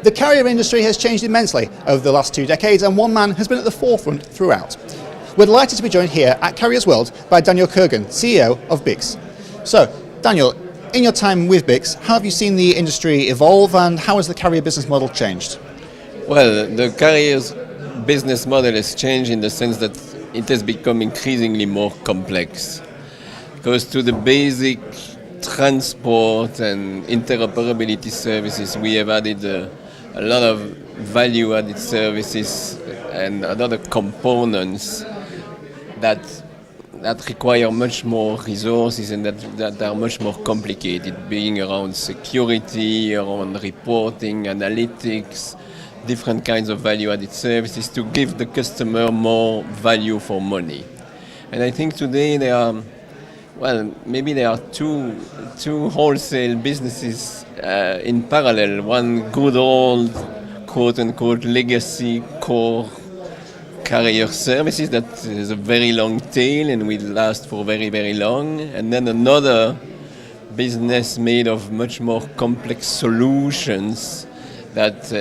The carrier industry has changed immensely over the last 2 decades, and one man has been at the forefront throughout. We're delighted to be joined here at Carriers World by Daniel Kurgan, CEO of BICS. So, Daniel, in your time with BICS, how have you seen the industry evolve, and how has the carrier business model changed? Well, the carrier's business model has changed in the sense that it has become increasingly more complex. Because to the basic transport and interoperability services, we have added a lot of value-added services and a lot of components that require much more resources and that are much more complicated, being around security, around reporting, analytics, different kinds of value-added services to give the customer more value for money. And I think today there are two wholesale businesses in parallel. One good old, quote-unquote, legacy core carrier services that is a very long tail and will last for very, very long. And then another business made of much more complex solutions that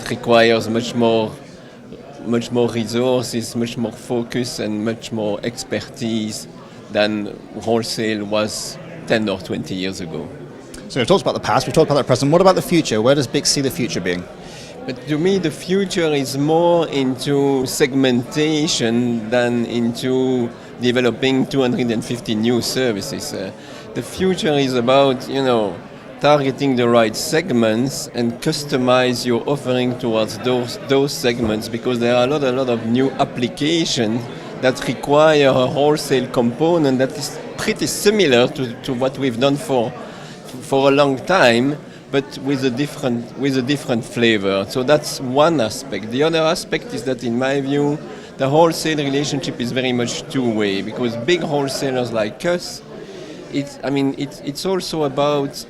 requires much more resources, much more focus, and much more expertise than wholesale was 10 or 20 years ago. So we've talked about the past, we've talked about the present. What about the future? Where does BICS see the future being? But to me, the future is more into segmentation than into developing 250 new services. The future is about, targeting the right segments and customize your offering towards those segments, because there are a lot of new applications that require a wholesale component that is pretty similar to what we've done for a long time, but with a different flavor. So that's one aspect. The other aspect is that, in my view, the wholesale relationship is very much two-way, because big wholesalers like us, it's also about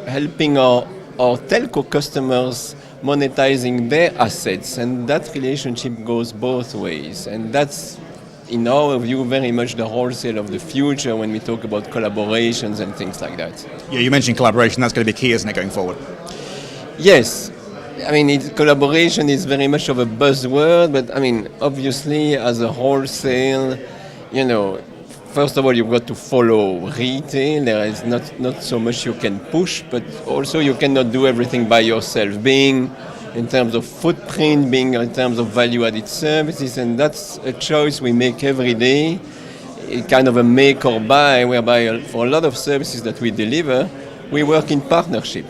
helping our telco customers monetizing their assets, and that relationship goes both ways. And that's, in our view, very much the wholesale of the future when we talk about collaborations and things like that. Yeah, you mentioned collaboration. That's going to be key, isn't it, going forward? Yes. Collaboration is very much of a buzzword, but obviously, as a wholesale, first of all, you've got to follow retail. There is not so much you can push, but also you cannot do everything by yourself, being in terms of footprint, being in terms of value-added services, and that's a choice we make every day, kind of a make or buy, whereby for a lot of services that we deliver, we work in partnership.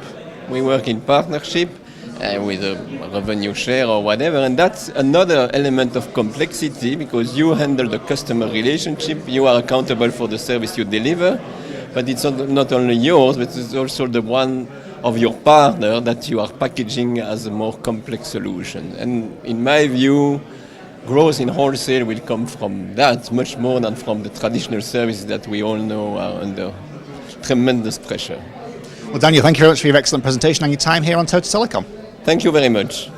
With a revenue share or whatever, and that's another element of complexity, because you handle the customer relationship, you are accountable for the service you deliver, but it's not only yours, but it's also the one of your partner that you are packaging as a more complex solution. And in my view, growth in wholesale will come from that much more than from the traditional services that we all know are under tremendous pressure. Well, Daniel, thank you very much for your excellent presentation and your time here on Total Telecom. Thank you very much.